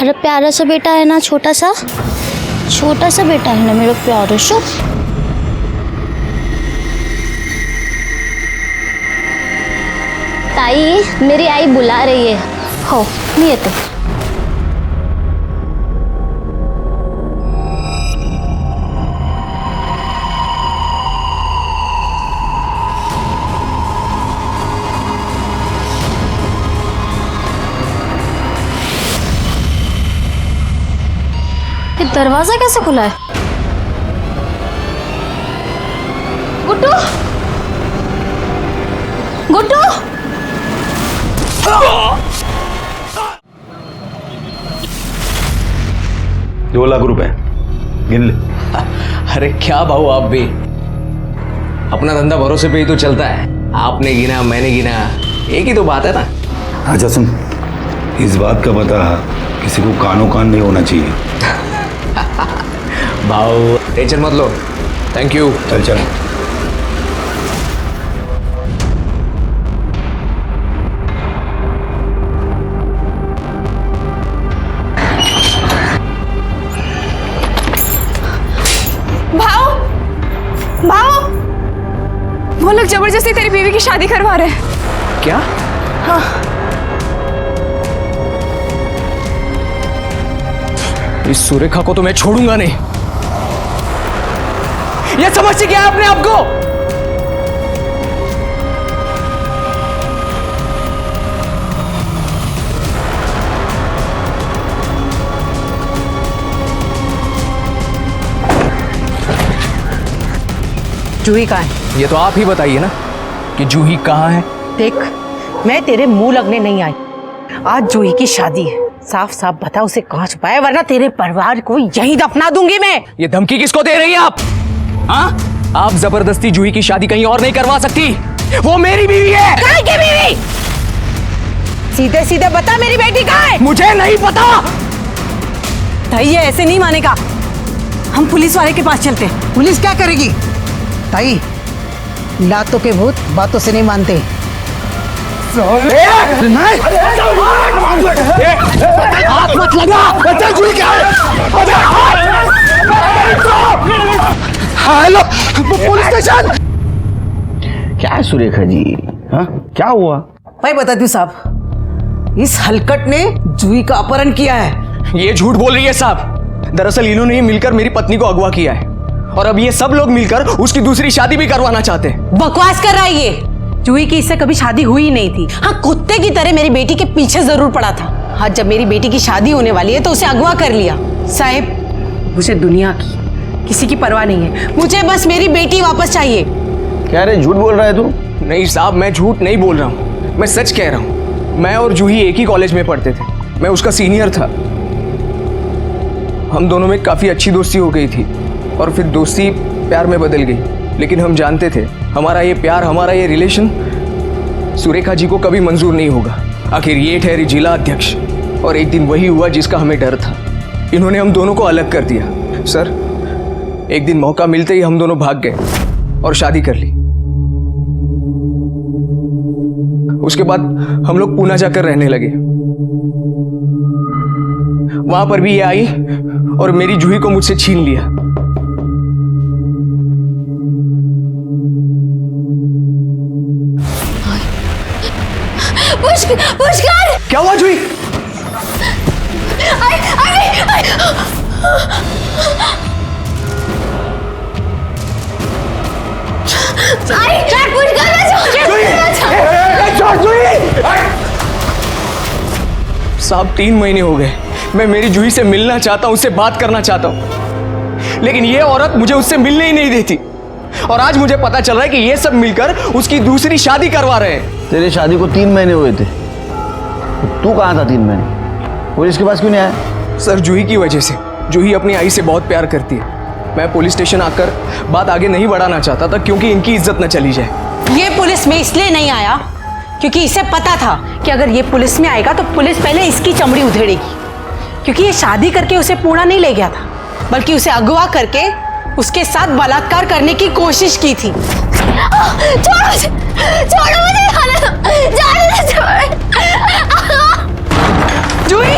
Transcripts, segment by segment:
अरे प्यारा सा बेटा है ना, छोटा सा बेटा है ना मेरा प्यारा सा। ताई, मेरी आई बुला रही है। हो नहीं येते। ये दरवाजा कैसे खुला है? गुड्डू, गुड्डू, दो लाख रुपए गिन ले। अरे क्या भाऊ, आप भी अपना धंधा भरोसे पे ही तो चलता है। आपने गिना, मैंने गिना, एक ही तो बात है ना। अच्छा सुन, इस बात का पता किसी को कानो कान नहीं होना चाहिए। भाऊ टेंशन मत लो, थैंक यू। चल चल। वो लोग जबरदस्ती तेरी बीवी की शादी करवा रहे हैं। क्या? हाँ। इस सुरेखा को तो मैं छोड़ूंगा नहीं। ये समझती क्या आपने आपको? जूही कहाँ है? ये तो आप ही बताइए ना कि जूही कहाँ है। देख, मैं तेरे मुंह लगने नहीं आई। आज जूही की शादी है, साफ साफ बता उसे कहाँ छुपाया, वरना तेरे परिवार को यहीं दफना दूंगी मैं। ये धमकी किसको दे रही है आप? हाँ? आप जबरदस्ती जूही की शादी कहीं और नहीं करवा सकती। वो मेरी बीवी है। कहाँ की बीवी? सीधे सीधे बता, मेरी बेटी कहाँ है? मुझे नहीं पता। ताई, ये ऐसे नहीं मानेगा। हम पुलिस वाले के पास चलते हैं। पुलिस क्या करेगी? ताई, लातों के भूत बातों से नहीं मानते। हाथ मत लगा। Hello police station. क्या है सुरेखा जी? हाँ, क्या हुआ? मैं बताती हूँ साहब, इस हलकट ने जूही का अपहरण किया है। ये झूठ बोल रही है साहब। दरअसल इन्होंने मिलकर मेरी पत्नी को अगवा किया है और अब ये सब लोग मिलकर उसकी दूसरी शादी भी करवाना चाहते हैं। बकवास कर रहा है ये। जूही की इससे कभी शादी हुई नहीं थी। हाँ, कुत्ते की तरह मेरी बेटी के पीछे जरूर पड़ा था। हाँ, जब मेरी बेटी की शादी होने वाली है तो उसे अगवा कर लिया। साहब, मुझे दुनिया की किसी की परवाह नहीं है, मुझे बस मेरी बेटी वापस चाहिए। क्या रे, झूठ बोल रहा है तू? नहीं साहब, मैं झूठ नहीं बोल रहा हूँ, मैं सच कह रहा हूँ। मैं और जूही एक ही कॉलेज में पढ़ते थे, मैं उसका सीनियर था। हम दोनों में काफी अच्छी दोस्ती हो गई थी और फिर दोस्ती प्यार में बदल गई। लेकिन हम जानते थे हमारा ये प्यार, हमारा ये रिलेशन सुरेखा जी को कभी मंजूर नहीं होगा। आखिर ये ठहरी जिला अध्यक्ष और एक दिन वही हुआ जिसका हमें डर था। इन्होंने हम दोनों को अलग कर दिया। सर, एक दिन मौका मिलते ही हम दोनों भाग गए और शादी कर ली। उसके बाद हम लोग पूना जाकर रहने लगे। वहां पर भी ये आई और मेरी जूही को मुझसे छीन लिया। पुष्कर! क्या हुआ जूही? साहब 3 महीने हो गए, मैं मेरी जूही से मिलना चाहता हूं, उससे बात करना चाहता हूं, लेकिन ये औरत मुझे उससे मिलने ही नहीं देती। और आज मुझे पता चल रहा है कि ये सब मिलकर उसकी दूसरी शादी करवा रहे हैं। तेरे शादी को 3 महीने हुए थे, तू कहाँ था 3 महीने? पुलिस के पास क्यों नहीं आया? सर, जूही की वजह से। जूही अपनी आई से बहुत प्यार करती है। मैं पुलिस स्टेशन आकर बात आगे नहीं बढ़ाना चाहता था क्योंकि इनकी इज्जत न चली जाए। ये पुलिस में इसलिए नहीं आया क्योंकि इसे पता था कि अगर ये पुलिस में आएगा तो पुलिस पहले इसकी चमड़ी उधेड़ेगी। क्योंकि ये शादी करके उसे पूना नहीं ले गया था, बल्कि उसे अगवा करके उसके साथ बलात्कार करने की कोशिश की थी। छोड़ो मुझे, जाने दो। जूही!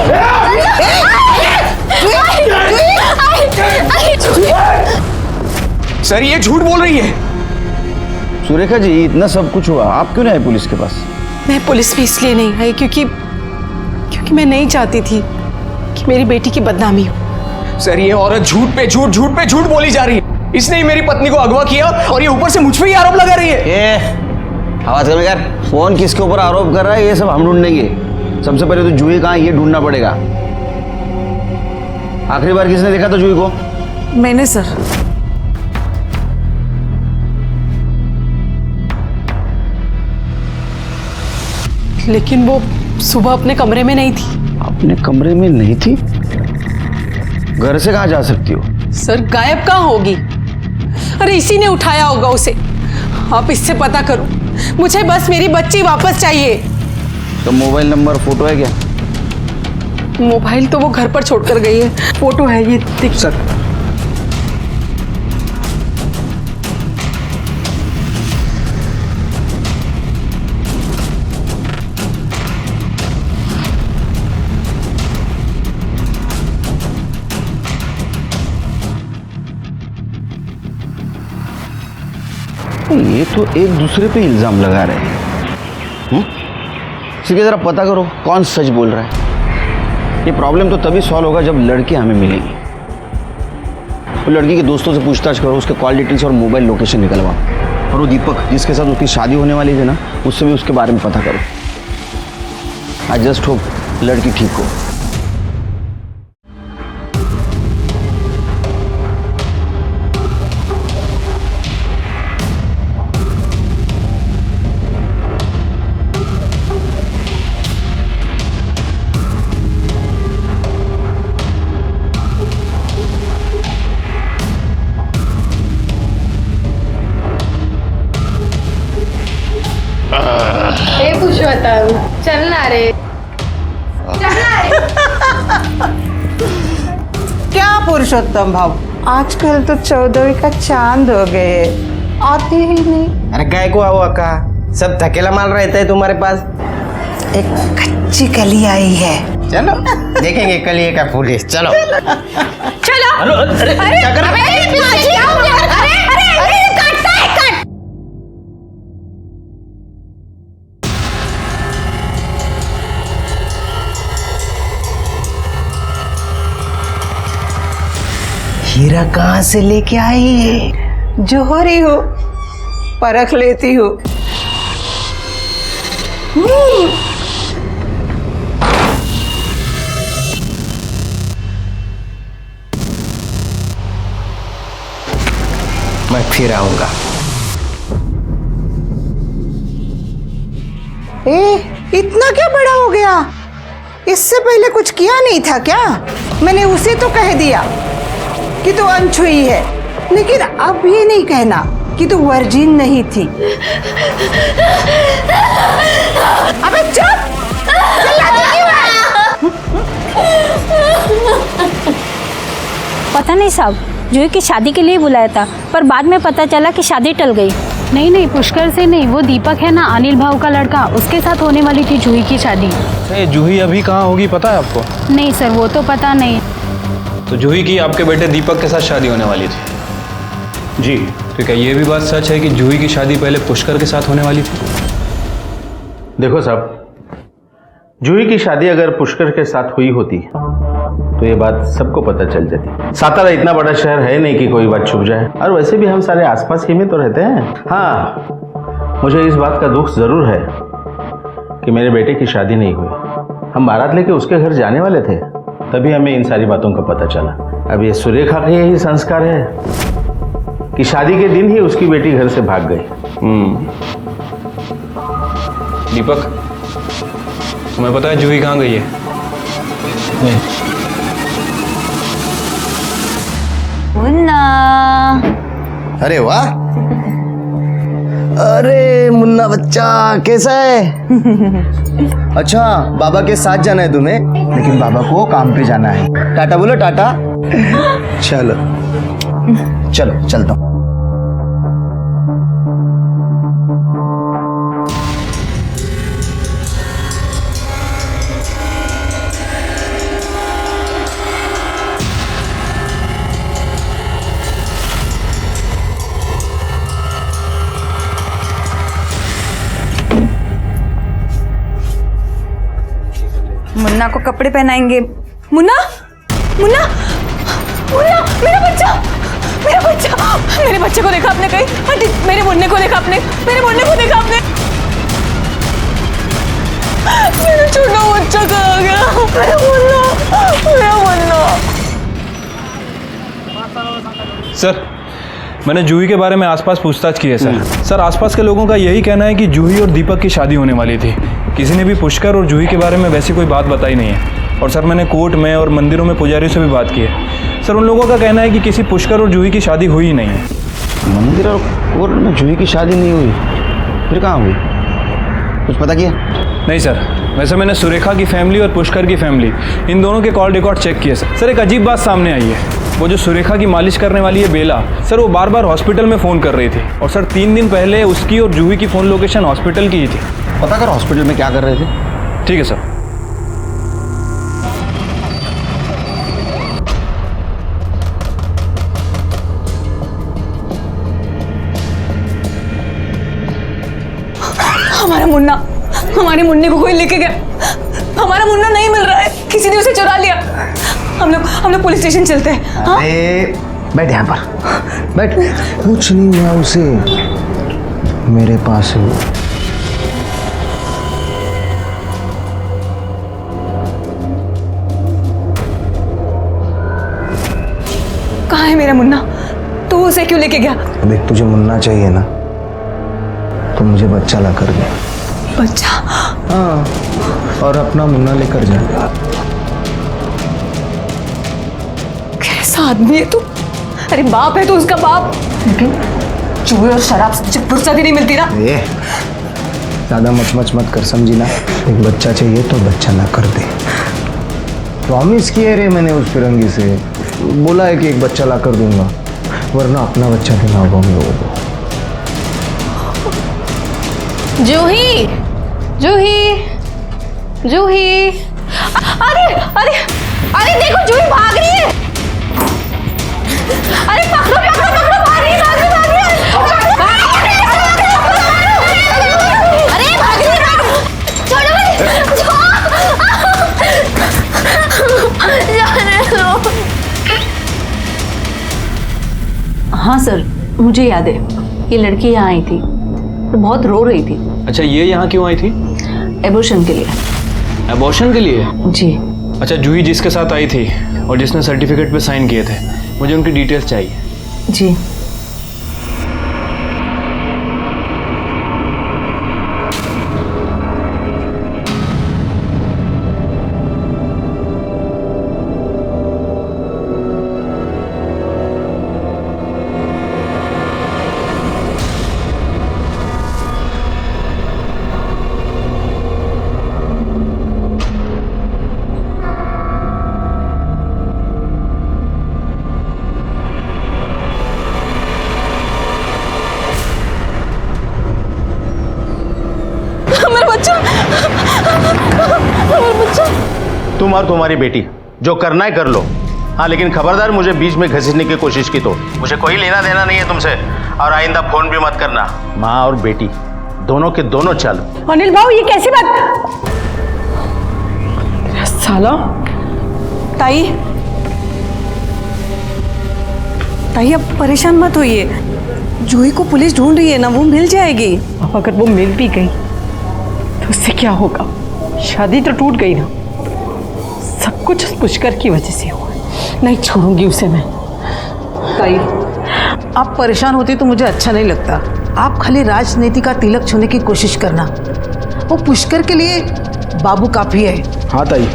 सर ये झूठ बोल रही है। सुरेखा जी, इतना सब कुछ हुआ, आप क्यों नहीं आए पुलिस के पास? मैं पुलिस भी इसलिए नहीं आई क्योंकि मैं नहीं चाहती थी कि मेरी बेटी की बदनामी हो। सर ये औरत झूठ पे झूठ बोली जा रही है। इसने ही मेरी पत्नी को अगवा किया और ये ऊपर से मुझ पे ही आरोप लगा रही है। ए, आवाज कम कर। फोन किसके ऊपर आरोप कर रहा है ये सब हम ढूंढेंगे। सबसे पहले तो जूही कहाँ है ये ढूंढना पड़ेगा। आखिरी बार किसने देखा था जूही को? मैंने सर। लेकिन वो सुबह अपने कमरे में नहीं थी। अपने कमरे में नहीं थी? घर से कहाँ जा सकती हो? सर गायब कहाँ होगी? अरे इसी ने उठाया होगा उसे। आप इससे पता करो, मुझे बस मेरी बच्ची वापस चाहिए। तो मोबाइल नंबर फोटो है क्या? मोबाइल तो वो घर पर छोड़कर गई है, फोटो है ये देख। सर ये तो एक दूसरे पे इल्जाम लगा रहे हैं। इसलिए जरा पता करो कौन सच बोल रहा है। ये प्रॉब्लम तो तभी सॉल्व होगा जब लड़की हमें मिलेगी। वो लड़की के दोस्तों से पूछताछ करो, उसके कॉल डिटेल्स और मोबाइल लोकेशन निकलवाओ। और वो दीपक जिसके साथ उसकी शादी होने वाली थी ना, उससे भी उसके बारे में पता करो। आई जस्ट होप लड़की ठीक हो। चलना रे क्या पुरुषोत्तम भाव, आजकल तो 14वीं का चांद हो गए, आते ही नहीं। अरे काय को आओ अक्का, सब थकेला माल रहता है तुम्हारे पास। एक कच्ची कली आई है, चलो देखेंगे कलिए का फूल है। चलो चलो। अरे क्या कर रहे हीरा कहाँ से लेके आई है? जोहरी हो, परख लेती हो। मैं फिर आऊंगा। इतना क्या बड़ा हो गया? इससे पहले कुछ किया नहीं था क्या? मैंने उसे तो कह दिया कि तू अनछुई है, लेकिन अब ये नहीं कहना कि तू वर्जिन नहीं थी। अबे चुप! चिल्लाती क्यों है? पता नहीं साहब, जूही की शादी के लिए बुलाया था, पर बाद में पता चला कि शादी टल गई। नहीं, पुष्कर से नहीं, वो दीपक है ना, अनिल भाव का लड़का, उसके साथ होने वाली थी जूही की शादी। जूही अभी कहाँ होगी पता है आपको? नहीं सर, वो तो पता नहीं। तो जूही की आपके बेटे दीपक के साथ शादी होने वाली थी जी। तो क्या ये भी बात सच है कि जूही की शादी पहले पुष्कर के साथ होने वाली थी? देखो साहब, जूही की शादी अगर पुष्कर के साथ हुई होती तो ये बात सबको पता चल जाती। सातारा इतना बड़ा शहर है नहीं कि कोई बात छुप जाए, और वैसे भी हम सारे आसपास ही में तो रहते हैं। हाँ, मुझे इस बात का दुख जरूर है कि मेरे बेटे की शादी नहीं हुई। हम बारात लेके उसके घर जाने वाले थे, तभी हमें इन सारी बातों का पता चला। अब ये सुरेखा का यही संस्कार है कि शादी के दिन ही उसकी बेटी घर से भाग गई। दीपक, तुम्हें पता है जूही कहाँ गई है? नहीं। मुन्ना। अरे वाह, अरे मुन्ना बच्चा कैसा है? अच्छा, बाबा के साथ जाना है तुम्हें? लेकिन बाबा को काम पे जाना है। टाटा बोलो, टाटा। चलो चलो चलता हूँ। मुन्ना को कपड़े पहनाएंगे। मुन्ना मुन्ना मुन्ना, मेरा बच्चा, मेरा बच्चा, मेरे बच्चे को देखा आपने कहीं? आंटी, मेरे मुन्ने को देखा आपने? मेरे मुन्ने को देखा आपने? मेरा छोटा बच्चा कहाँ गया? मेरा मुन्ना, मेरा मुन्ना। सर, मैंने जूही के बारे में आसपास पूछताछ की है सर। सर, आसपास के लोगों का यही कहना है कि जूही और दीपक की शादी होने वाली थी। किसी ने भी पुष्कर और जूही के बारे में वैसी कोई बात बताई नहीं है। और सर, मैंने कोर्ट में और मंदिरों में पुजारियों से भी बात की है। सर, उन लोगों का कहना है कि किसी पुष्कर और जूही की शादी हुई ही नहीं है। मंदिर और कोर्ट में जूही की शादी नहीं हुई, फिर कहाँ हुई? कुछ पता किया? नहीं सर, वैसे मैंने सुरेखा की फैमिली और पुष्कर की फैमिली, इन दोनों के कॉल रिकॉर्ड चेक किए सर। सर, एक अजीब बात सामने आई है। वो जो सुरेखा की मालिश करने वाली है बेला, सर, वो बार बार हॉस्पिटल में फ़ोन कर रही थी। और सर, 3 दिन पहले उसकी और जूही की फ़ोन लोकेशन हॉस्पिटल की ही थी। पता कर हॉस्पिटल में क्या कर रहे थे। ठीक है सर। हमारा मुन्ना, हमारे मुन्ने को कोई लेके गया। हमारा मुन्ना नहीं मिल रहा है, किसी ने उसे चुरा लिया। हम लोग पुलिस स्टेशन चलते हैं। हाँ? बैठ यहाँ पर, बैठ। कुछ नहीं हुआ उसे, मेरे पास है वो। कहाँ है मेरा मुन्ना? तू उसे क्यों लेके गया? देख, तुझे मुन्ना चाहिए ना, तो मुझे बच्चा ला कर दे। बच्चा? हाँ, और अपना मुन्ना लेकर जा। कैसा आदमी है तू? अरे बाप है तो उसका बाप, लेकिन चूहे और शराब से फुर्सत ही नहीं मिलती ना। ज्यादा मच कर, समझी ना? एक बच्चा चाहिए तो बच्चा ला कर दे। प्रॉमिस किए रे मैंने उस फिरंगी से, बोला है कि एक बच्चा ला कर दूंगा, वरना अपना बच्चा देना होगा हम लोगों को। जूही, जूही, जूही, अरे अरे अरे देखो, जूही भाग रही है। अरे पकड़ो पकड़ो पकड़ो, भाग रही है, भाग रही है, भाग रही है। अरे भाग रही है, छोड़ो मुझे। हाँ सर, मुझे याद है, ये लड़की यहाँ आई थी तो बहुत रो रही थी। अच्छा, ये यहाँ क्यों आई थी? एबॉर्शन के लिए। एबॉर्शन के लिए? जी। अच्छा, जूही जिसके साथ आई थी और जिसने सर्टिफिकेट पे साइन किए थे, मुझे उनकी डिटेल्स चाहिए। जी। तुम और तुम्हारी बेटी जो करना है कर लो। हाँ, लेकिन खबरदार मुझे बीच में घसीटने की कोशिश की तो मुझे कोई लेना देना नहीं है तुमसे। और आइंदा फोन भी मत करना। माँ और बेटी दोनों के दोनों चालू। अनिल भाऊ, ये कैसी बात? साला। ताई, ताई अब परेशान मत होइए, जूही को पुलिस ढूंढ रही है ना, वो मिल जाएगी। अब अगर वो मिल भी गई तो उससे क्या होगा? शादी तो टूट गई ना। सब कुछ उस पुष्कर की वजह से हुआ। नहीं छोड़ूंगी उसे मैं। ताई, आप परेशान होती तो मुझे अच्छा नहीं लगता। आप खाली राजनीति का तिलक छूने की कोशिश करना। वो पुष्कर के लिए बाबू काफी है। हाँ ताई,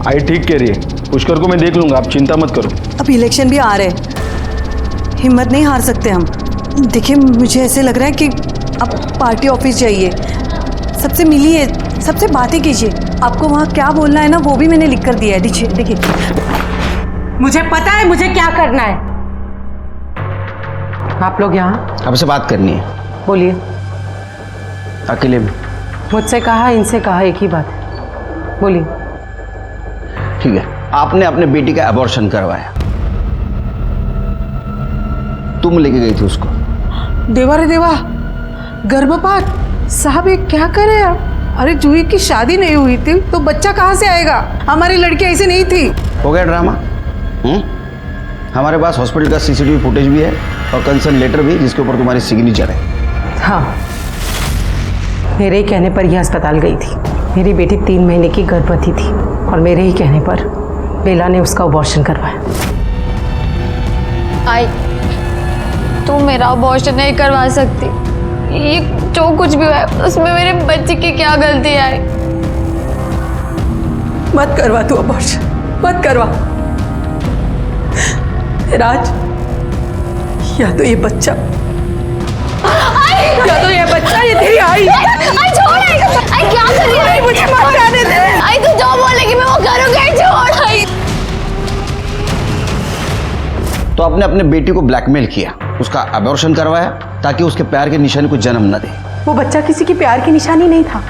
आई ठीक कह रही है। पुष्कर को मैं देख लूंगा, आप चिंता मत करो। अब इलेक्शन भी आ रहे हैं, हिम्मत नहीं हार सकते हम। देखिए, मुझे ऐसे लग रहा है कि अब पार्टी ऑफिस जाइए, सबसे मिलिए, सबसे बातें कीजिए। आपको वहाँ क्या बोलना है ना, वो भी मैंने लिख कर दिया है। देखिए देखिए। मुझे पता है मुझे क्या करना है। आप लोग यहाँ आपसे बात करनी है। बोलिए। अकेले में। मुझसे कहा, इनसे कहा, एक ही बात है। बोलिए। ठीक है, आपने अपने बेटी का अबॉर्शन करवाया, तुम लेके गई थी उसको। देवा रे देवा, गर्भपात। साहब ये क्या करे आप? अरे जूही की शादी नहीं हुई थी तो बच्चा कहाँ से आएगा? हमारी लड़की ऐसी नहीं थी। हो गया ड्रामा। हमारे पास हॉस्पिटल का सीसीटीवी फुटेज भी है और कंसर्न लेटर भी जिसके ऊपर तुम्हारी सिग्नेचर है। हाँ, मेरे ही कहने पर यह अस्पताल गई थी। मेरी बेटी 3 महीने की गर्भवती थी और मेरे ही कहने पर बेला ने उसका अबॉर्शन करवाया। आई, तू मेरा अबॉर्शन नहीं करवा सकती। ये जो कुछ भी है उसमें मेरे बच्चे की क्या गलती है? मत करवा तू अबॉर्शन, मत करवा। राज, या तो ये बच्चा, या तो ये बच्चा, ये तेरी आई। आई छोड़, आई क्या कर रही है? मुझे मत जाने दे। आई तू जो बोलेगी मैं वो करूंगी। छोड़ आई। तो आपने अपने बेटी को ब्लैकमेल किया, उसका अबॉर्शन करवाया ताकि उसके प्यार की निशानी को जन्म न दे। वो बच्चा किसी की प्यार की निशानी नहीं था,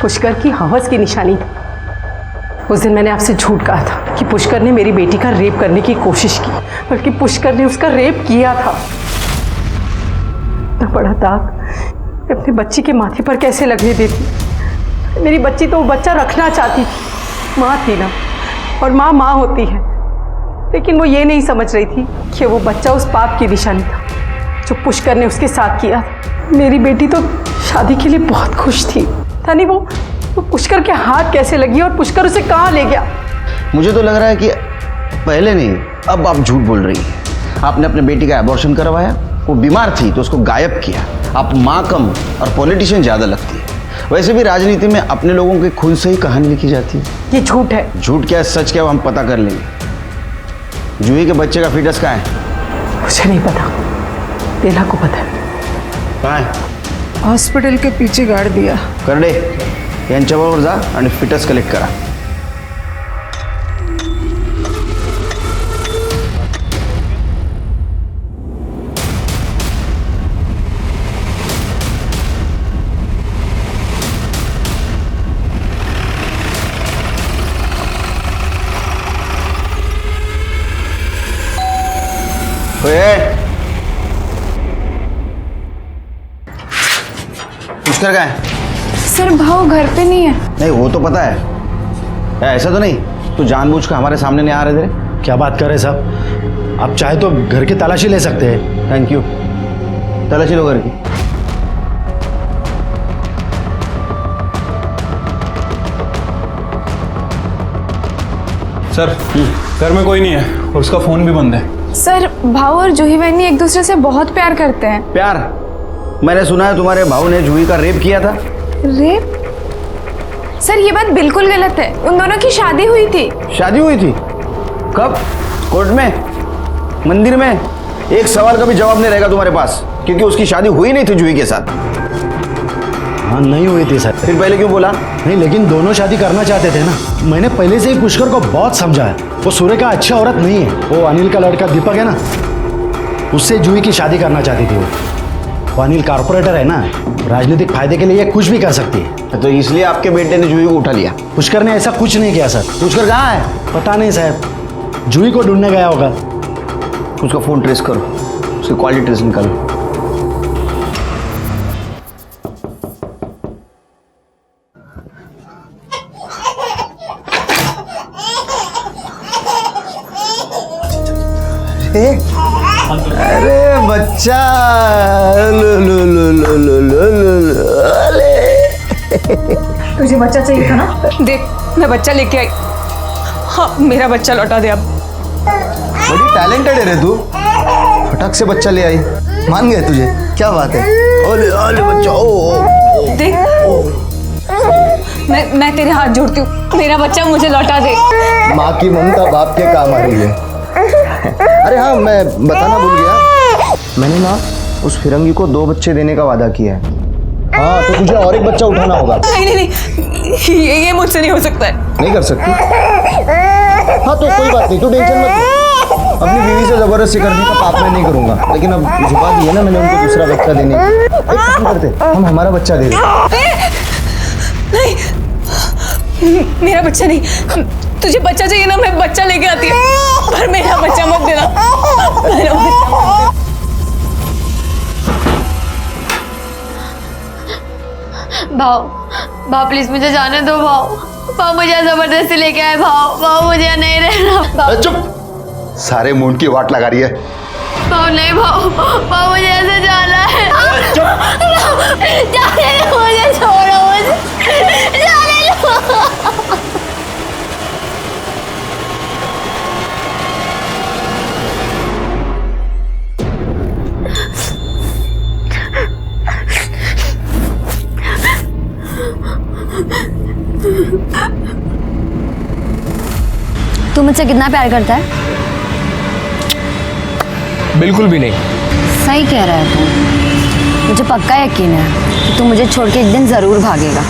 पुष्कर की हवस की निशानी था। उस दिन मैंने आपसे झूठ कहा था कि पुष्कर ने मेरी बेटी का रेप करने की कोशिश की, बल्कि पुष्कर ने उसका रेप किया था। इतना बड़ा दाग अपने बच्ची के माथे पर कैसे लगने देती? मेरी बच्ची तो वो बच्चा रखना चाहती थी। माँ थी ना, और माँ माँ होती है, लेकिन वो ये नहीं समझ रही थी कि वो बच्चा उस पाप की निशानी था जो पुष्कर ने उसके साथ किया था। मेरी बेटी तो शादी के लिए बहुत खुश थी, था नहीं? वो पुष्कर के हाथ कैसे लगी और पुष्कर उसे कहाँ ले गया? मुझे तो लग रहा है कि पहले नहीं, अब आप झूठ बोल रही हैं। आपने अपने बेटी का अबॉर्शन करवाया, वो बीमार थी तो उसको गायब किया। आप माँ कम और पॉलिटिशियन ज़्यादा लगती है। वैसे भी राजनीति में अपने लोगों के खुद से ही कहानी लिखी जाती है। ये झूठ है। झूठ क्या है, सच क्या है, हम पता कर लेंगे। जूही के बच्चे का फीटस कहाँ है? मुझे नहीं पता, बेला को पता है। कहाँ है? हॉस्पिटल के पीछे गाड़ दिया। कर दे, यांच्याबरोबर जा आणि फिटस कलेक्ट करा। पुष्कर कहाँ है? सर भाव घर पे नहीं है। नहीं, वो तो पता है। ऐसा तो नहीं तू जानबूझ कर हमारे सामने नहीं आ रहे थे? क्या बात कर रहे साहब, आप चाहे तो घर की तलाशी ले सकते हैं। Thank you. तलाशी लो घर की। सर, घर में कोई नहीं है और उसका फ़ोन भी बंद है। सर भाव और जूही बहनी एक दूसरे से बहुत प्यार करते हैं। प्यार? मैंने सुना है तुम्हारे भाऊ ने जूही का रेप किया था। रेप? सर ये बात बिल्कुल गलत है। उन दोनों की शादी हुई थी। शादी हुई थी? कब? कोर्ट में? मंदिर में? एक सवाल का भी जवाब नहीं रहेगा तुम्हारे पास, क्योंकि उसकी शादी हुई नहीं थी जूही के साथ। हाँ, नहीं हुई थी सर। फिर पहले क्यों बोला? नहीं, लेकिन दोनों शादी करना चाहते थे ना। मैंने पहले से ही पुष्कर को बहुत समझाया, वो सूर्य का अच्छा औरत नहीं है। वो अनिल का लड़का दीपक है ना, उससे जूही की शादी करना चाहती थी। वो अनिल कॉर्पोरेटर है ना, राजनीतिक फायदे के लिए ये कुछ भी कर सकती है। तो इसलिए आपके बेटे ने जूही को उठा लिया? पुष्कर ने ऐसा कुछ नहीं किया सर। पुष्कर कहाँ है? पता नहीं साहब, जूही को ढूंढने गया होगा। उसका फ़ोन ट्रेस करो, उसकी कॉल डिटेल्स निकालो। अरे बच्चा, लो लो लो लो लो लो लो, अरे तुझे बच्चा चाहिए था ना? देख, मैं बच्चा लेके आई। हाँ, मेरा बच्चा लौटा दे अब। बड़ी टैलेंटेड है रे तू, फटक से बच्चा ले आई। मान गए तुझे? क्या बात है। ओले ओले बच्चा, ओ देख, मैं तेरे हाथ जोड़ती हूँ, मेरा बच्चा मुझे लौटा दे। माँ की ममता बाप के काम आ रही है। अरे हाँ, मैं बताना भूल गया, मैंने ना उस फिरंगी को 2 बच्चे देने का वादा किया है। हाँ, तो तुझे और एक बच्चा उठाना होगा। नहीं नहीं नहीं, ये मुझसे नहीं हो सकता है। नहीं कर सकती? हाँ तो कोई बात नहीं, तू टेंशन मत ले। अपनी बीवी से जबरदस्ती करने का पाप मैं नहीं करूंगा, लेकिन अब झुका दिया ना मैंने उनको दूसरा बच्चा देने। एक काम करते, हम हमारा बच्चा दे दें। नहीं, मेरा बच्चा नहीं। तुझे बच्चा चाहिए ना, मैं बच्चा लेके आती हूँ, पर मेरा बच्चा मत देना। मेरा बच्चा मत देना। भाव भाव प्लीज मुझे जाने दो भाव। भाव मुझे जबरदस्ती लेके आए भाव। भाव मुझे यहाँ नहीं रहना भाव। चुप, सारे मूड की वाट लगा रही है। भाव नहीं भाव। भाव मुझे ऐसे जाना है। जाने दो मुझे, छोड़ो मुझे, जाने दो। तू मुझसे कितना प्यार करता है? बिल्कुल भी नहीं। सही कह रहा है तू। मुझे पक्का यकीन है कि तू मुझे छोड़ के एक दिन जरूर भागेगा।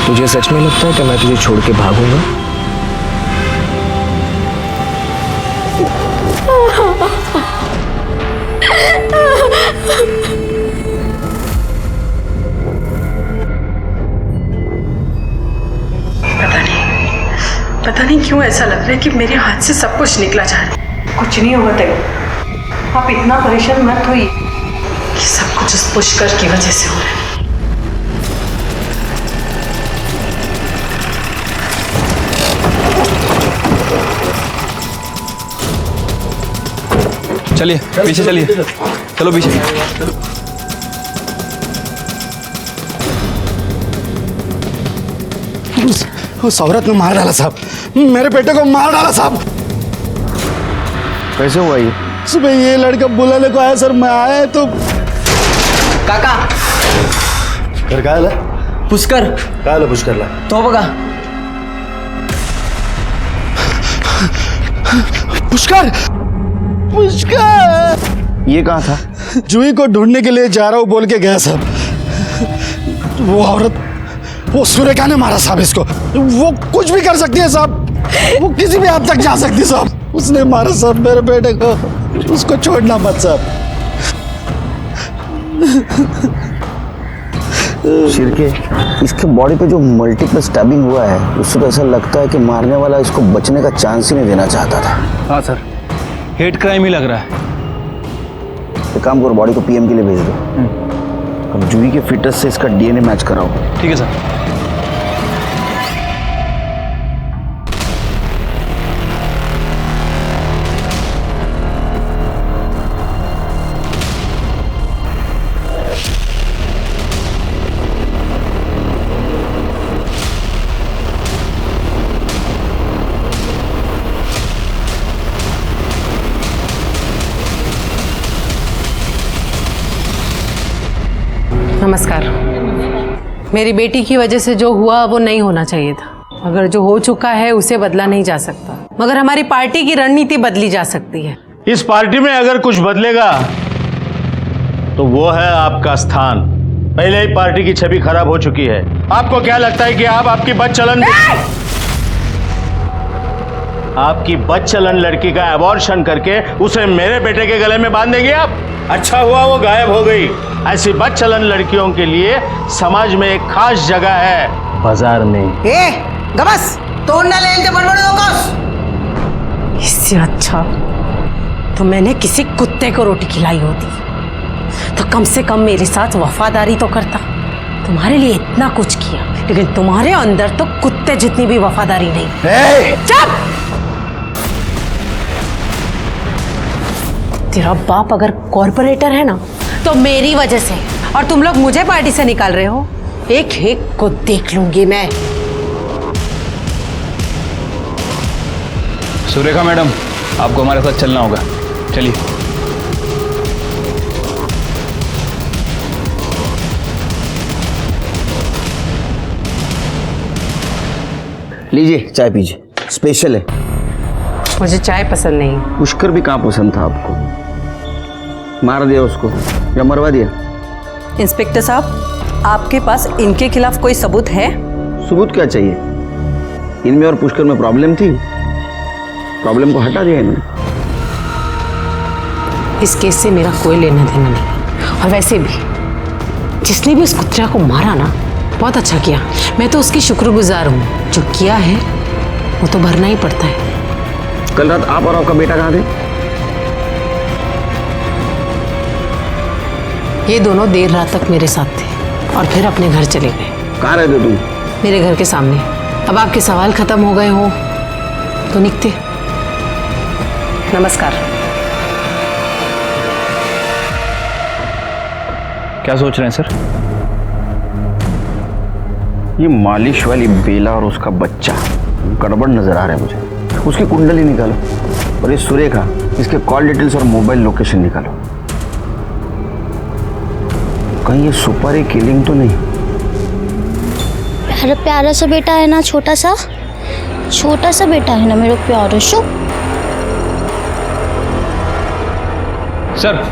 तुझे सच में लगता है कि मैं तुझे छोड़ के भागूंगा? पता नहीं क्यों ऐसा लग रहा है कि मेरे हाथ से सब कुछ निकला जा रहा है। कुछ नहीं होगा तेरे, आप इतना परेशान मत होइए कि सब कुछ उस पुष्कर की वजह से हो रहा है। चलिए पीछे चलिए, चलो पीछे। उस औरत ने मार डाला साहब, मेरे बेटे को मार डाला साहब। कैसे हुआ ये? सुबह ये लड़का बुलाने को आया सर, मैं आया तो काका फिर काय आला? पुष्कर काय आलं पुष्करला? तो बघा। पुष्कर, पुष्कर ये कहाँ था? जूही को ढूंढने के लिए जा रहा हूँ बोल के गया साहब। वो औरत, वो सुरेखा ने मारा साहब इसको। वो कुछ भी कर सकती है साहब, वो किसी भी हद तक जा सकती है साहब। उसने मारा साहब मेरे बेटे को, उसको छोड़ना मत साहब। शिरके, इसके बॉडी पे जो मल्टीपल स्टैबिंग हुआ है उससे तो ऐसा लगता है कि मारने वाला इसको बचने का चांस ही नहीं देना चाहता था। हाँ सर, हेट क्राइम ही लग रहा है। एक काम करो, बॉडी को पीएम के लिए भेज दो। अब जूही के फिटनेस से इसका डीएनए मैच कराओ। ठीक है सर। नमस्कार। मेरी बेटी की वजह से जो हुआ वो नहीं होना चाहिए था। अगर जो हो चुका है उसे बदला नहीं जा सकता, मगर हमारी पार्टी की रणनीति बदली जा सकती है। इस पार्टी में अगर कुछ बदलेगा तो वो है आपका स्थान। पहले ही पार्टी की छवि खराब हो चुकी है। आपको क्या लगता है कि आप आपकी बदचलन लड़की का अबॉर्शन करके उसे मेरे बेटे के गले में बांध देंगे आप? अच्छा हुआ वो गायब हो गई। ऐसी बदचलन लड़कियों के लिए समाज में एक खास जगह है, बाजार में। गबस तोड़ ना ले इससे अच्छा तो मैंने किसी कुत्ते को रोटी खिलाई होती, तो कम से कम मेरे साथ वफादारी तो करता। तुम्हारे लिए इतना कुछ किया, लेकिन तुम्हारे अंदर तो कुत्ते जितनी भी वफादारी नहीं। चुप! तेरा बाप अगर कॉर्पोरेटर है ना तो मेरी वजह से, और तुम लोग मुझे पार्टी से निकाल रहे हो। एक एक को देख लूंगी मैं। सुरेखा मैडम, आपको हमारे साथ चलना होगा, चलिए। लीजिए चाय पीजिए, स्पेशल है। मुझे चाय पसंद नहीं। पुष्कर भी कहाँ पसंद था आपको? मार दिया उसको या मरवा दिया? इंस्पेक्टर साहब, आपके पास इनके खिलाफ कोई सबूत है? सबूत क्या चाहिए? इनमें और पुष्कर में प्रॉब्लम थी, प्रॉब्लम को हटा दिया इन्होंने। इस केस से मेरा कोई लेना देना नहीं। और वैसे भी जिसने भी उस कुत्रा को मारा ना, बहुत अच्छा किया। मैं तो उसकी शुक्रगुजार हूँ। जो किया है वो तो भरना ही पड़ता है। कल रात आप और आपका बेटा कहाँ थे? ये दोनों देर रात तक मेरे साथ थे। और फिर अपने घर चले गए। कहाँ रहते तुम? मेरे घर के सामने। अब आपके सवाल खत्म हो गए हो तो निकते। नमस्कार। क्या सोच रहे हैं सर? ये मालिश वाली बेला और उसका बच्चा गड़बड़ नजर आ रहा है मुझे। उसकी कुंडली निकालो और ये सुरेखा, इसके कॉल डिटेल्स और मोबाइल लोकेशन निकालो। कहीं ये सुपारी किलिंग तो नहीं? मेरा प्यारा सा बेटा है ना, छोटा सा बेटा है ना मेरा प्यारा शो। सर,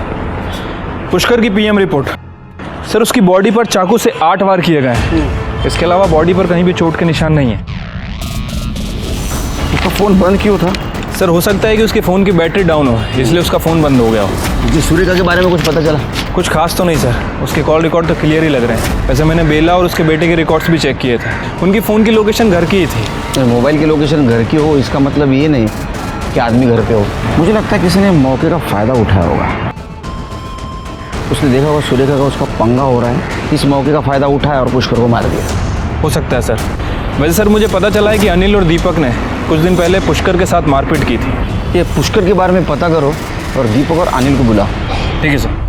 पुष्कर की पीएम रिपोर्ट। सर, उसकी बॉडी पर चाकू से 8 वार किए गए हैं। इसके अलावा बॉडी पर कहीं भी चोट के निशान नहीं है। उसका फोन बंद क्यों था? सर, हो सकता है कि उसके फ़ोन की बैटरी डाउन हो, इसलिए उसका फ़ोन बंद हो गया हो। जी, सुरेखा के बारे में कुछ पता चला? कुछ खास तो नहीं सर, उसके कॉल रिकॉर्ड तो क्लियर ही लग रहे हैं। वैसे मैंने बेला और उसके बेटे के रिकॉर्ड्स भी चेक किए थे। उनकी फ़ोन की लोकेशन घर की ही थी। मोबाइल की लोकेशन घर की हो इसका मतलब ये नहीं कि आदमी घर पे हो। मुझे लगता है किसी ने मौके का फ़ायदा उठाया होगा। उसने देखा होगा सुरेखा का उसका पंगा हो रहा है, इस मौके का फ़ायदा उठाया और पुष्कर को मार दिया। हो सकता है सर। वैसे सर, मुझे पता चला है कि अनिल और दीपक ने कुछ दिन पहले पुष्कर के साथ मारपीट की थी। ये पुष्कर के बारे में पता करो और दीपक और अनिल को बुलाओ। ठीक है सर।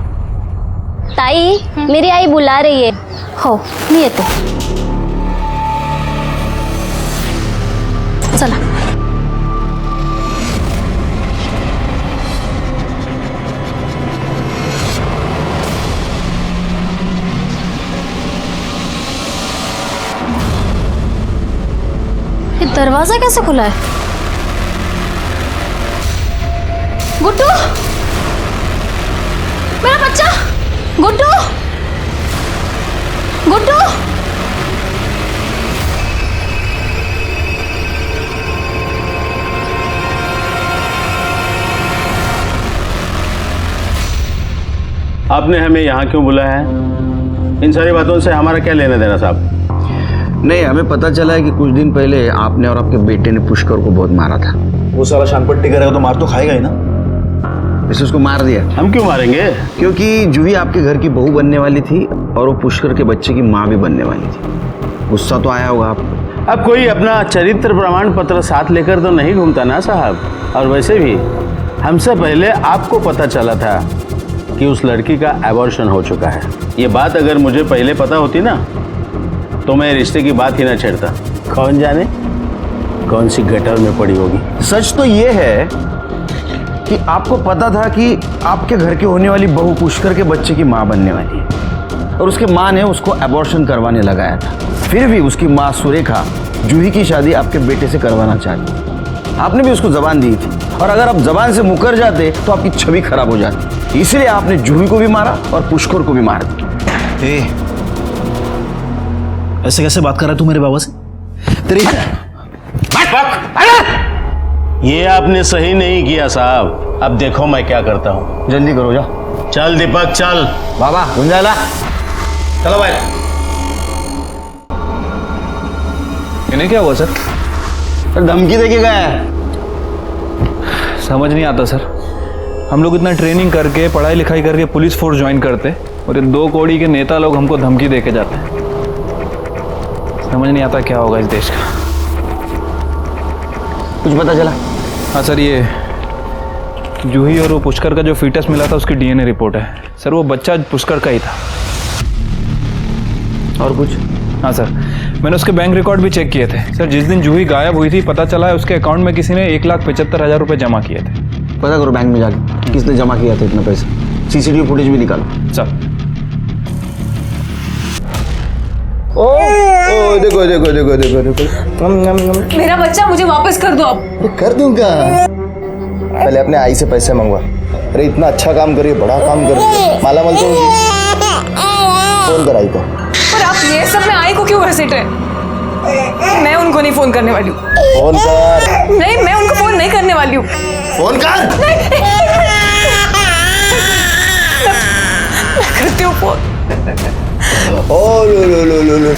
ताई, मेरी आई बुला रही है। हो नहीं है तो चला। ये दरवाजा कैसे खुला है? गुड्डू, मेरा बच्चा गुड्डू, गुड्डू। आपने हमें यहाँ क्यों बुलाया है? इन सारी बातों से हमारा क्या लेना देना साहब? नहीं, हमें पता चला है कि कुछ दिन पहले आपने और आपके बेटे ने पुष्कर को बहुत मारा था। वो साला शानपट्टी करेगा तो मार तो खाएगा ही ना। इसे उसको मार दिया। हम क्यों मारेंगे? क्योंकि जूही आपके घर की बहू बनने वाली थी और वो पुष्कर के बच्चे की माँ भी बनने वाली थी। गुस्सा तो आया होगा आपको। अब कोई अपना चरित्र प्रमाण पत्र साथ लेकर तो नहीं घूमता ना साहब। और वैसे भी हमसे पहले आपको पता चला था कि उस लड़की का एबॉर्शन हो चुका है। ये बात अगर मुझे पहले पता होती ना तो मैं रिश्ते की बात ही ना छेड़ता। कौन जाने कौन सी गटर में पड़ी होगी। सच तो ये है कि आपको पता था कि आपके घर की होने वाली बहू पुष्कर के बच्चे की माँ बनने वाली है और उसके माँ ने उसको एबॉर्शन करवाने लगाया था। फिर भी उसकी माँ सुरेखा जूही की शादी आपके बेटे से करवाना चाहती। आपने भी उसको जबान दी थी और अगर आप जबान से मुकर जाते तो आपकी छवि खराब हो जाती। इसलिए आपने जूही को भी मारा और पुष्कर को भी मार दिया। ऐसे कैसे बात कर रहा है तू मेरे बाबा से? तेरी ये आपने सही नहीं किया साहब। अब देखो मैं क्या करता हूँ। जल्दी करो, जा। चल दीपक चल। बाबा गुंजाला, चलो भाई। इन्हें क्या हुआ सर? धमकी देके गया है। समझ नहीं आता सर। हम लोग इतना ट्रेनिंग करके पढ़ाई लिखाई करके पुलिस फोर्स ज्वाइन करते और ये 2 कौड़ी के नेता लोग हमको धमकी देके जाते हैं। समझ नहीं आता क्या होगा इस देश का। कुछ पता चला? हाँ सर, ये जूही और वो पुष्कर का जो फीटस मिला था उसकी डीएनए रिपोर्ट है सर। वो बच्चा पुष्कर का ही था। और कुछ? हाँ सर, मैंने उसके बैंक रिकॉर्ड भी चेक किए थे सर। जिस दिन जूही गायब हुई थी पता चला है उसके अकाउंट में किसी ने 1,75,000 रुपये जमा किए थे। पता करो बैंक में जाके किसने जमा किया था इतना पैसा। सीसीटीवी फुटेज भी निकालो। सर ओ देखो देखो देखो देखो देखो। मेरा बच्चा मुझे वापस कर दो अब। कर दूंगा। पहले अपने आई से पैसे मंगवा। अरे इतना अच्छा काम करिए, बड़ा काम करिए, माला माल तो होगी। फोन कर आई को। पर आप ये सब में आई को क्यों घसीट रहे? मैं उनको नहीं फोन करने वाली हूँ। फोन कर। नहीं, मैं उनको फोन नहीं करने वाली हूँ। फोन कर। मैं करती हूँ फोन। ओ लो लो लो लो।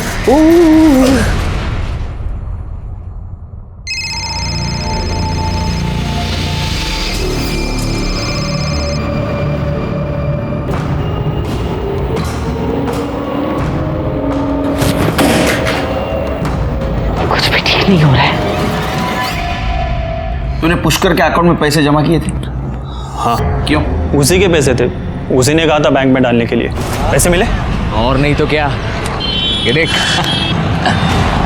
तूने पुष्कर के अकाउंट में पैसे जमा किए थे? हाँ। क्यों? उसी के पैसे थे, उसी ने कहा था बैंक में डालने के लिए। पैसे मिले? और नहीं तो क्या, ये देख।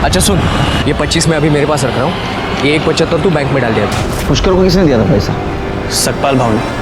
अच्छा सुन, ये 25 मैं अभी मेरे पास रख रहा हूँ, ये 175 तू बैंक में डाल दिया था। पुष्कर को किसने दिया था पैसा? सकपाल भाव ने।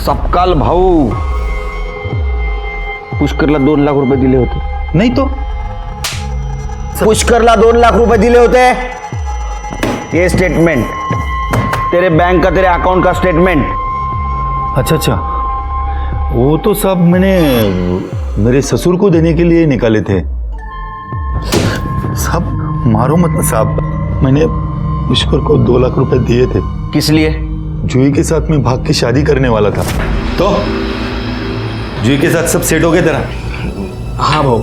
सपकाल भाऊ, पुष्करला 2 लाख रुपए दिले होते. नहीं तो पुष्करला 2 लाख रुपए दिले होते. ये स्टेटमेंट तेरे बैंक का, तेरे अकाउंट का स्टेटमेंट. अच्छा अच्छा, वो तो सब मैंने मेरे ससुर को देने के लिए निकाले थे. सब मारो मत साहब, मैंने पुष्कर को 2 लाख रुपए दिए थे. किस लिए? जूही के साथ मैं भाग के शादी करने वाला था. तो जूही के साथ सब सेट हो गया तेरा? हाँ भाऊ,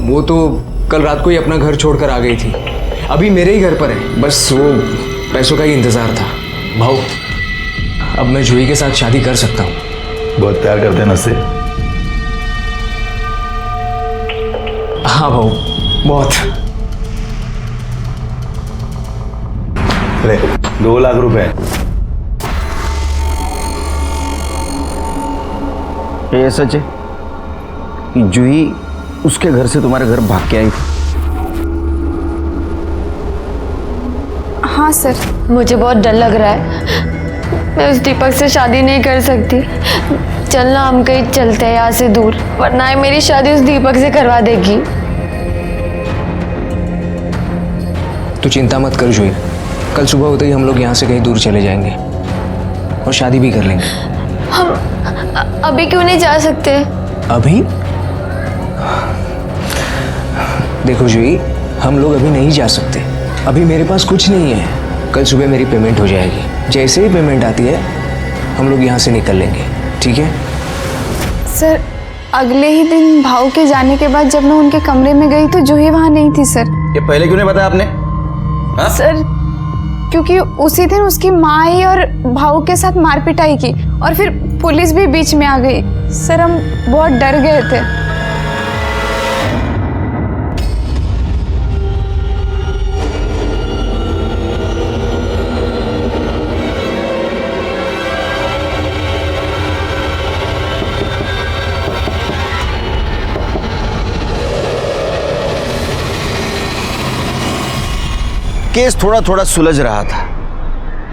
वो तो कल रात को ही अपना घर छोड़कर आ गई थी. अभी मेरे ही घर पर है, बस वो पैसों का ही इंतजार था. भाऊ, अब मैं जूही के साथ शादी कर सकता हूँ. बहुत प्यार करते हैं ना उससे? हाँ भाऊ, बहुत. ले 2 लाख रुपए. ये सच है कि जूही उसके घर से तुम्हारे घर भाग के आई थी? हाँ सर, मुझे बहुत डर लग रहा है. मैं उस दीपक से शादी नहीं कर सकती. चलना, हम कहीं चलते हैं यहाँ से दूर, वरना ये मेरी शादी उस दीपक से करवा देगी. तू चिंता मत कर जूही, कल सुबह होते ही हम लोग यहाँ से कहीं दूर चले जाएंगे और शादी भी कर लेंगे. हम अभी क्यों नहीं जा सकते? अभी? देखो जूही, हम लोग अभी नहीं जा सकते. अभी मेरे पास कुछ नहीं है. कल सुबह मेरी पेमेंट हो जाएगी. जैसे ही पेमेंट आती है हम लोग यहाँ से निकल लेंगे, ठीक है? सर, अगले ही दिन भाव के जाने के बाद जब मैं उनके कमरे में गई तो जूही वहाँ नहीं थी सर. ये पहले क्यों नहीं बताया आपने? हा? सर, क्योंकि उसी दिन उसकी माँ आई और भाव के साथ मारपिटाई की और फिर पुलिस भी बीच में आ गई. सर, हम बहुत डर गए थे. केस थोड़ा थोड़ा सुलझ रहा था,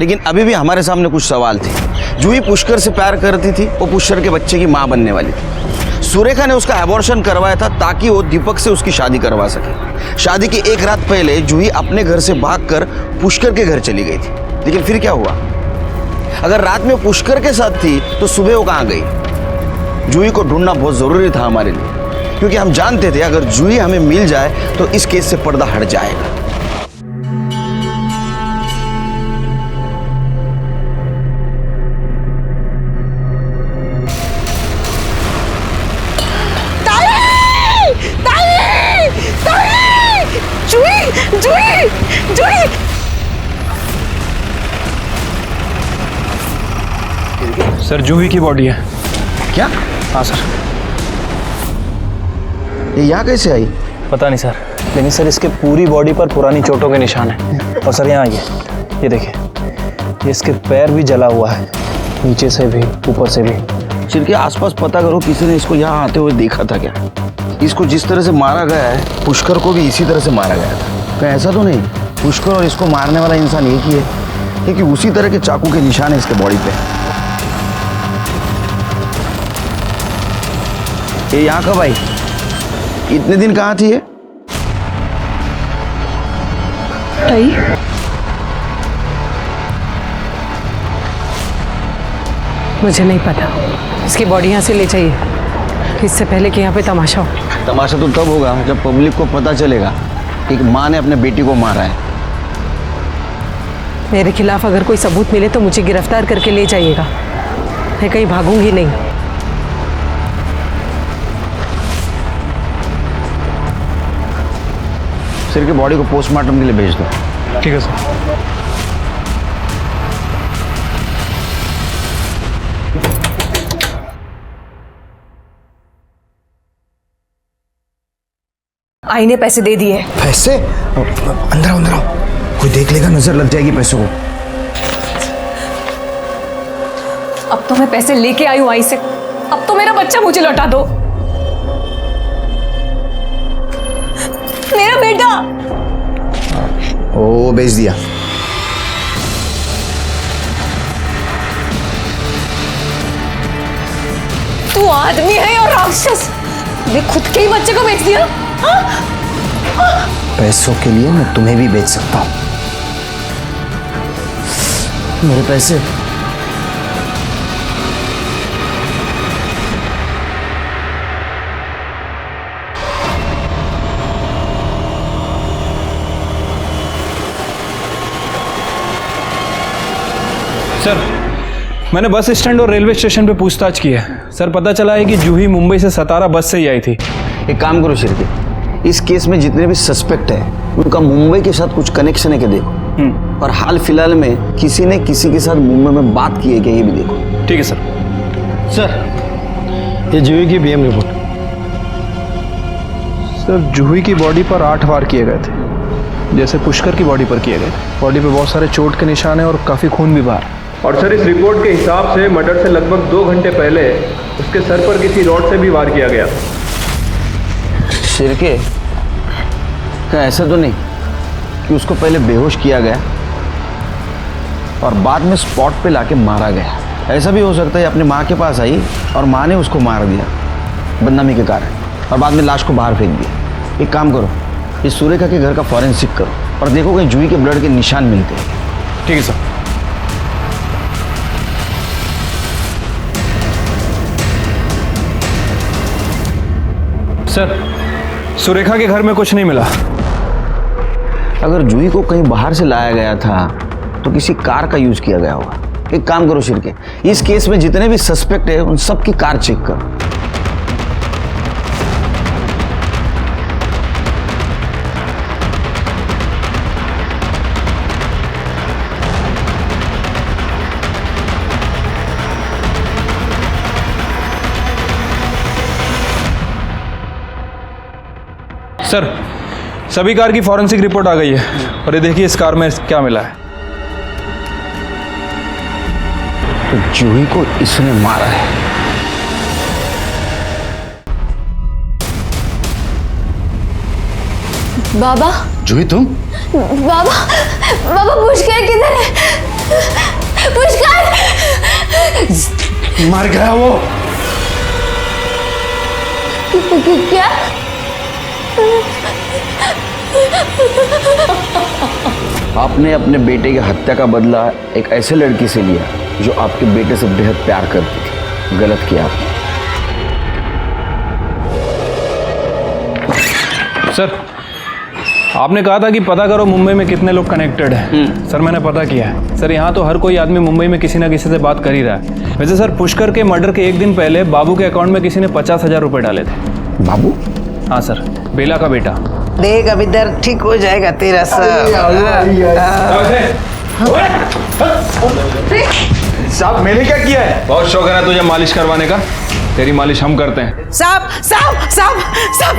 लेकिन अभी भी हमारे सामने कुछ सवाल थे. जूही पुष्कर से प्यार करती थी, वो पुष्कर के बच्चे की मां बनने वाली थी. सुरेखा ने उसका एबॉर्शन करवाया था ताकि वो दीपक से उसकी शादी करवा सके. शादी की 1 रात पहले जूही अपने घर से भागकर पुष्कर के घर चली गई थी. लेकिन फिर क्या हुआ? अगर रात में पुष्कर के साथ थी तो सुबह वो कहाँ गई? जूही को ढूंढना बहुत जरूरी था हमारे लिए, क्योंकि हम जानते थे अगर जूही हमें मिल जाए तो इस केस से पर्दा हट जाएगा. सर, जूही की बॉडी है. क्या? हाँ सर. ये यहाँ कैसे आई? पता नहीं सर, लेकिन सर इसके पूरी बॉडी पर पुरानी चोटों के निशान हैं. और सर यहाँ ये देखिए, ये इसके पैर भी जला हुआ है, नीचे से भी ऊपर से भी. सिर के आसपास पता करो किसी ने इसको यहाँ आते हुए देखा था क्या? इसको जिस तरह से मारा गया है पुष्कर को भी इसी तरह से मारा गया था। कहीं ऐसा तो नहीं पुष्कर और इसको मारने वाला इंसान एक ही है, क्योंकि उसी तरह के चाकू के निशान है इसके बॉडी पे। ये यहाँ कब आई? इतने दिन कहाँ थी ये? मुझे नहीं पता। इसकी बॉडी यहाँ से ले जाइए, इससे पहले कि यहाँ पे तमाशा हो। तमाशा तो तब होगा जब पब्लिक को पता चलेगा कि एक माँ ने अपने बेटी को मारा है। मेरे खिलाफ अगर कोई सबूत मिले तो मुझे गिरफ्तार करके ले जाइएगा, मैं कहीं भागूंगी नहीं। सिर की बॉडी को पोस्टमार्टम के लिए भेज दो। ठीक है सर। आई ने पैसे दे दिए। पैसे? अंदर आओ अंदर आओ, कोई देख लेगा, नजर लग जाएगी पैसों को। अब तो मैं पैसे लेके आई हूं आई से, अब तो मेरा बच्चा मुझे लौटा दो। मेरा बेटा। ओ बेच दिया। तू आदमी है या राक्षस? तूने खुद के ही बच्चे को बेच दिया। पैसों के लिए मैं तुम्हें भी बेच सकता हूं। मेरे पैसे। सर मैंने बस स्टैंड और रेलवे स्टेशन पे पूछताछ की है सर। पता चला है कि जूही मुंबई से सतारा बस से ही आई थी। एक काम करो शिरके, इस केस में जितने भी सस्पेक्ट हैं उनका मुंबई के साथ कुछ कनेक्शन है क्या देखो, और हाल फिलहाल में किसी ने किसी के साथ मुंबई में बात की है क्या ये भी देखो। ठीक है सर। सर ये जूही की बीएम रिपोर्ट। सर जूही की बॉडी पर 8 वार किए गए थे, जैसे पुष्कर की बॉडी पर किए गए थे। बॉडी पे बहुत सारे चोट के निशान हैं और काफ़ी खून भी बाहर। और सर इस रिपोर्ट के हिसाब से मर्डर से लगभग 2 घंटे पहले उसके सर पर किसी रॉड से भी वार किया गया। शिरके, क्या ऐसा तो नहीं कि उसको पहले बेहोश किया गया और बाद में स्पॉट पे लाके मारा गया? ऐसा भी हो सकता है अपनी माँ के पास आई और माँ ने उसको मार दिया बदनामी के कारण, और बाद में लाश को बाहर फेंक दिया। एक काम करो, इस सुरेखा के घर का फॉरेंसिक करो और देखो कहीं जूही के ब्लड के निशान मिलते हैं। ठीक है सर। सर सुरेखा के घर में कुछ नहीं मिला। अगर जूही को कहीं बाहर से लाया गया था तो किसी कार का यूज किया गया होगा। एक काम करो शिरके, इस केस में जितने भी सस्पेक्ट है उन सब की कार चेक करो। सर सभी कार की फॉरेंसिक रिपोर्ट आ गई है और ये देखिए इस कार में क्या मिला है। तो जूही को इसने मारा है। बाबा। जूही तुम? बाबा बाबा पुष्कर किधर है? पुष्कर! मर गया वो। क्या? आपने अपने बेटे की हत्या का बदला एक ऐसे लड़की से लिया जो आपके बेटे से बेहद प्यार करती थी। गलत किया आपने। सर आपने कहा था कि पता करो मुंबई में कितने लोग कनेक्टेड हैं। सर मैंने पता किया है। सर यहाँ तो हर कोई आदमी मुंबई में किसी ना किसी से बात कर ही रहा है। वैसे सर पुष्कर के मर्डर के 1 दिन पहले बाबू के अकाउंट में किसी ने 50,000 रुपये डाले थे। बाबू? हाँ सर, बेला का बेटा। देख अभी दर्द ठीक हो जाएगा तेरा सब। साहब मैंने क्या किया है? बहुत शौक है ना तुझे मालिश करवाने का? तेरी मालिश हम करते हैं। साहब साहब साहब साहब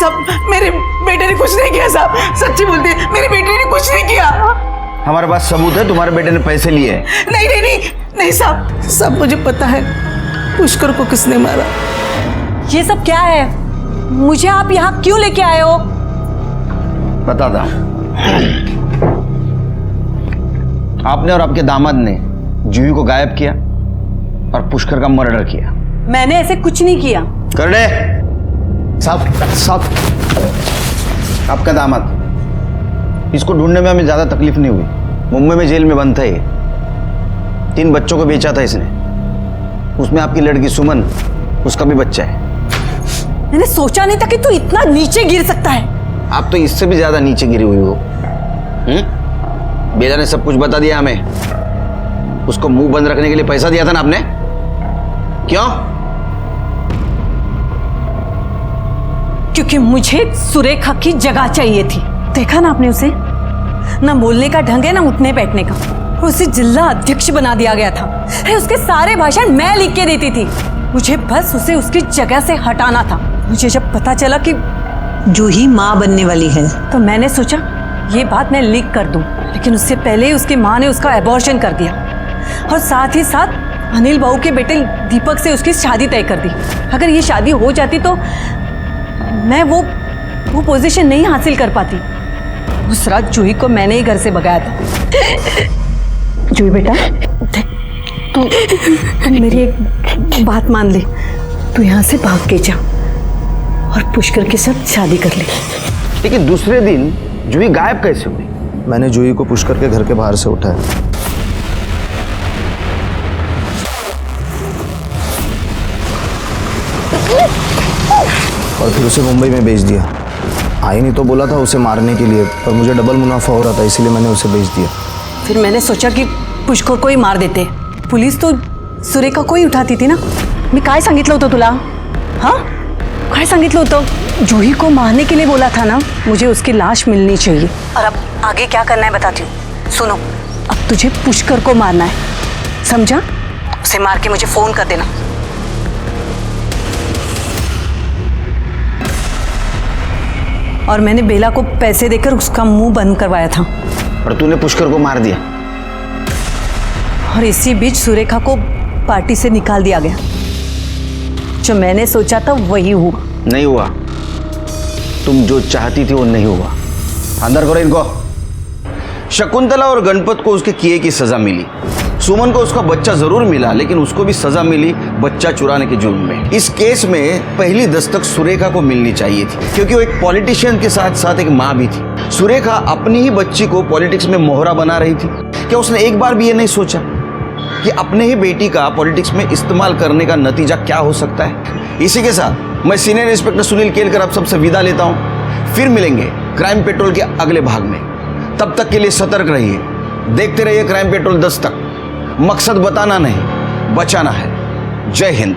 साहब मेरे बेटे ने कुछ नहीं किया साहब, सच्ची बोलते हैं मेरे बेटे ने कुछ नहीं किया। हमारे पास सबूत है, तुम्हारे बेटे ने पैसे लिए हैं। नहीं नहीं नहीं नहीं साहब, सब मुझे पता है। पुष्कर को किसने मारा? ये सब क्या है? मुझे आप यहाँ क्यों लेके आए हो? बताता हूं। आपने और आपके दामाद ने जूही को गायब किया और पुष्कर का मर्डर किया। मैंने ऐसे कुछ नहीं किया। कर दे साहब। आपका दामाद, इसको ढूंढने में हमें ज्यादा तकलीफ नहीं हुई। मुंबई में जेल में बंद था ये। 3 बच्चों को बेचा था इसने। उसमें आपकी लड़की सुमन, उसका भी बच्चा है। मैंने सोचा नहीं था कि तू इतना नीचे गिर सकता है। आप तो इससे भी ज्यादा नीचे गिरी हुई हो। बेला ने सब कुछ बता दिया हमें। उसको मुंह बंद रखने के लिए पैसा दिया था ना आपने? क्यों? क्योंकि मुझे सुरेखा की जगह चाहिए थी। देखा ना आपने उसे? ना बोलने का ढंग है ना उठने बैठने का। उसे जिला अध्यक्ष बना दिया गया था। उसके सारे भाषण मैं लिख के देती थी। मुझे बस उसे उसकी जगह से हटाना था। मुझे जब पता चला कि जूही माँ बनने वाली है तो मैंने सोचा ये बात मैं लीक कर दूं, लेकिन उससे पहले ही उसकी माँ ने उसका एबॉर्शन कर दिया और साथ ही साथ अनिल बाबू के बेटे दीपक से उसकी शादी तय कर दी। अगर ये शादी हो जाती तो मैं वो पोजीशन नहीं हासिल कर पाती। उस रात जूही को मैंने ही घर से भगाया था। जूही बेटा, तू मेरी एक बात मान ले। तू यहाँ से भाग के जा और पुष्कर के साथ शादी कर ले। लेकिन दूसरे दिन जूही गायब कैसे हुई? मैंने जूही को पुष्कर के घर के बाहर से उठाया और फिर उसे मुंबई में भेज दिया। आई नहीं तो बोला था उसे मारने के लिए, पर मुझे डबल मुनाफा हो रहा था, इसीलिए मैंने उसे भेज दिया। फिर मैंने सोचा कि पुष्कर को ही मार देते। पुलिस तो सुरेखा को ही उठाती थी ना। मी काय सांगितलं होतं तुला? हाँ, काय सांगितलं होतं? जूही को मारने के लिए बोला था ना। मुझे उसकी लाश मिलनी चाहिए। और अब आगे क्या करना है बताती हूँ। सुनो, अब तुझे पुष्कर को मारना है, समझा? उसे मार के मुझे फोन कर देना। और मैंने बेला को पैसे देकर उसका मुंह बंद करवाया था। और तूने पुष्कर को मार दिया। और इसी बीच सुरेखा को पार्टी से निकाल दिया गया। जो मैंने सोचा था वही हुआ। नहीं हुआ। तुम जो चाहती थी वो नहीं हुआ। अंदर करो इनको। शकुंतला और गणपत को उसके किए की सजा मिली। सुमन को उसका बच्चा जरूर मिला, लेकिन उसको भी सजा मिली बच्चा चुराने के जुर्म में। इस केस में पहली दस्तक सुरेखा को मिलनी चाहिए थी, क्योंकि वो एक पॉलिटिशियन के साथ साथ एक माँ भी थी। सुरेखा अपनी ही बच्ची को पॉलिटिक्स में मोहरा बना रही थी। क्या उसने एक बार भी ये नहीं सोचा कि अपने ही बेटी का पॉलिटिक्स में इस्तेमाल करने का नतीजा क्या हो सकता है? इसी के साथ मैं सीनियर इंस्पेक्टर सुनील केलकर आप सबसे विदा लेता हूँ। फिर मिलेंगे क्राइम पेट्रोल के अगले भाग में। तब तक के लिए सतर्क रहिए, देखते रहिए क्राइम पेट्रोल 10 तक। मकसद बताना नहीं, बचाना है। जय हिंद।